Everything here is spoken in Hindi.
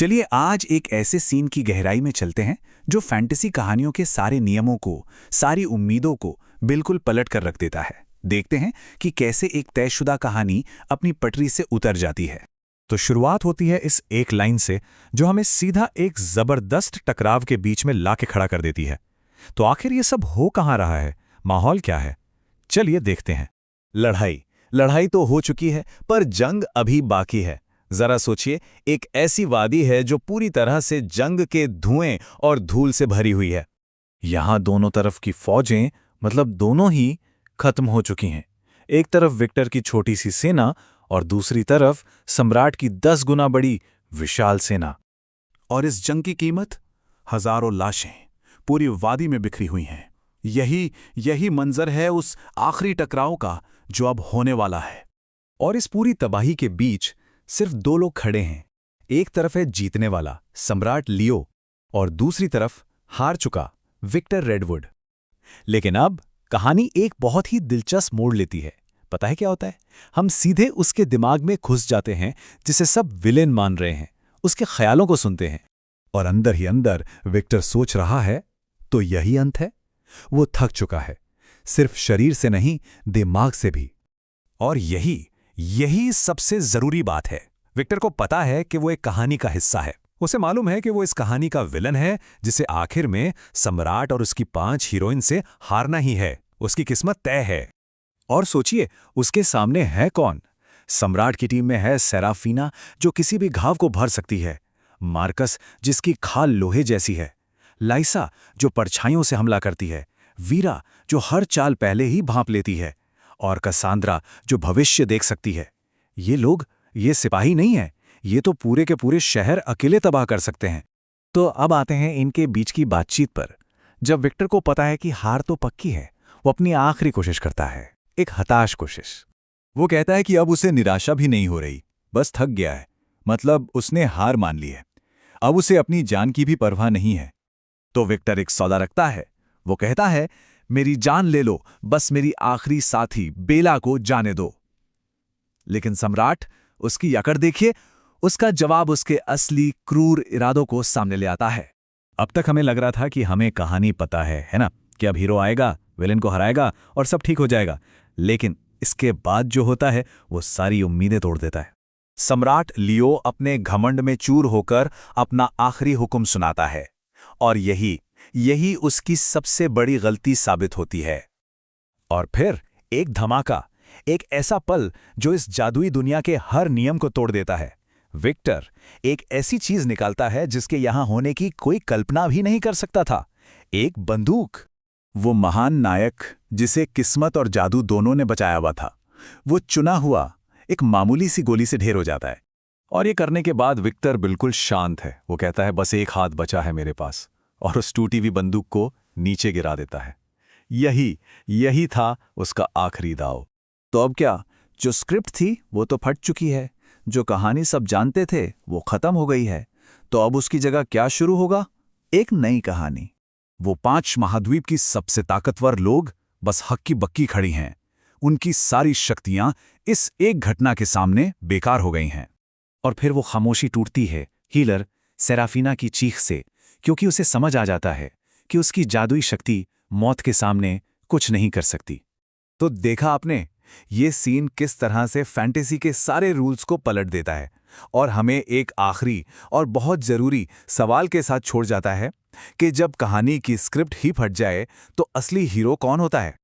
चलिए आज एक ऐसे सीन की गहराई में चलते हैं जो फैंटेसी कहानियों के सारे नियमों को, सारी उम्मीदों को बिल्कुल पलट कर रख देता है। देखते हैं कि कैसे एक तयशुदा कहानी अपनी पटरी से उतर जाती है। तो शुरुआत होती है इस एक लाइन से जो हमें सीधा एक जबरदस्त टकराव के बीच में लाके खड़ा कर देती है। तो आखिर ये सब हो कहाँ रहा है, माहौल क्या है? चलिए देखते हैं। लड़ाई तो हो चुकी है, पर जंग अभी बाकी है। जरा सोचिए, एक ऐसी वादी है जो पूरी तरह से जंग के धुएं और धूल से भरी हुई है। यहां दोनों तरफ की फौजें, मतलब दोनों ही खत्म हो चुकी हैं। एक तरफ विक्टर की छोटी सी सेना और दूसरी तरफ सम्राट की 10 गुना बड़ी विशाल सेना। और इस जंग की कीमत हजारों लाशें पूरी वादी में बिखरी हुई हैं। यही मंजर है उस आखिरी टकराव का जो अब होने वाला है। और इस पूरी तबाही के बीच सिर्फ दो लोग खड़े हैं। एक तरफ है जीतने वाला सम्राट लियो और दूसरी तरफ हार चुका विक्टर रेडवुड। लेकिन अब कहानी एक बहुत ही दिलचस्प मोड़ लेती है। पता है क्या होता है? हम सीधे उसके दिमाग में घुस जाते हैं जिसे सब विलेन मान रहे हैं। उसके ख्यालों को सुनते हैं और अंदर ही अंदर विक्टर सोच रहा है, तो यही अंत है। वो थक चुका है, सिर्फ शरीर से नहीं, दिमाग से भी। और यही सबसे जरूरी बात है। विक्टर को पता है कि वो एक कहानी का हिस्सा है। उसे मालूम है कि वो इस कहानी का विलन है जिसे आखिर में सम्राट और उसकी 5 हीरोइन से हारना ही है। उसकी किस्मत तय है। और सोचिए, उसके सामने है कौन? सम्राट की टीम में है सेराफीना, जो किसी भी घाव को भर सकती है। मार्कस, जिसकी खाल लोहे जैसी है। लाइसा, जो परछाइयों से हमला करती है। वीरा, जो हर चाल पहले ही भांप लेती है। और कसांद्रा, जो भविष्य देख सकती है। ये सिपाही नहीं है, ये तो पूरे के पूरे शहर अकेले तबाह कर सकते हैं। तो अब आते हैं इनके बीच की बातचीत पर। जब विक्टर को पता है कि हार तो पक्की है, वो अपनी आखिरी कोशिश करता है, एक हताश कोशिश। वो कहता है कि अब उसे निराशा भी नहीं हो रही, बस थक गया है। मतलब उसने हार मान ली है। अब उसे अपनी जान की भी परवाह नहीं है। तो विक्टर एक सौदा रखता है। वो कहता है, मेरी जान ले लो, बस मेरी आखिरी साथी बेला को जाने दो। लेकिन सम्राट, उसकी अकड़ देखिए। उसका जवाब उसके असली क्रूर इरादों को सामने ले आता है। अब तक हमें लग रहा था कि हमें कहानी पता है ना, कि अब हीरो आएगा, विलेन को हराएगा और सब ठीक हो जाएगा। लेकिन इसके बाद जो होता है वो सारी उम्मीदें तोड़ देता है। सम्राट लियो अपने घमंड में चूर होकर अपना आखिरी हुक्म सुनाता है। और यही उसकी सबसे बड़ी गलती साबित होती है। और फिर एक धमाका, एक ऐसा पल जो इस जादुई दुनिया के हर नियम को तोड़ देता है। विक्टर एक ऐसी चीज निकालता है जिसके यहां होने की कोई कल्पना भी नहीं कर सकता था। एक बंदूक। वो महान नायक जिसे किस्मत और जादू दोनों ने बचाया हुआ था, वो चुना हुआ एक मामूली सी गोली से ढेर हो जाता है। और ये करने के बाद विक्टर बिल्कुल शांत है। वो कहता है, बस एक हाथ बचा है मेरे पास, और उस टूटी हुई बंदूक को नीचे गिरा देता है। यही था उसका आखिरी दाव। तो अब क्या? जो स्क्रिप्ट थी वो तो फट चुकी है। जो कहानी सब जानते थे वो खत्म हो गई है। तो अब उसकी जगह क्या शुरू होगा? एक नई कहानी। वो 5 महाद्वीप की सबसे ताकतवर लोग बस हक्की बक्की खड़ी हैं। उनकी सारी शक्तियां इस एक घटना के सामने बेकार हो गई हैं। और फिर वो खामोशी टूटती है हीलर सेराफीना की चीख से, क्योंकि उसे समझ आ जाता है कि उसकी जादुई शक्ति मौत के सामने कुछ नहीं कर सकती। तो देखा आपने, ये सीन किस तरह से फैंटेसी के सारे रूल्स को पलट देता है और हमें एक आखिरी और बहुत जरूरी सवाल के साथ छोड़ जाता है कि जब कहानी की स्क्रिप्ट ही फट जाए तो असली हीरो कौन होता है?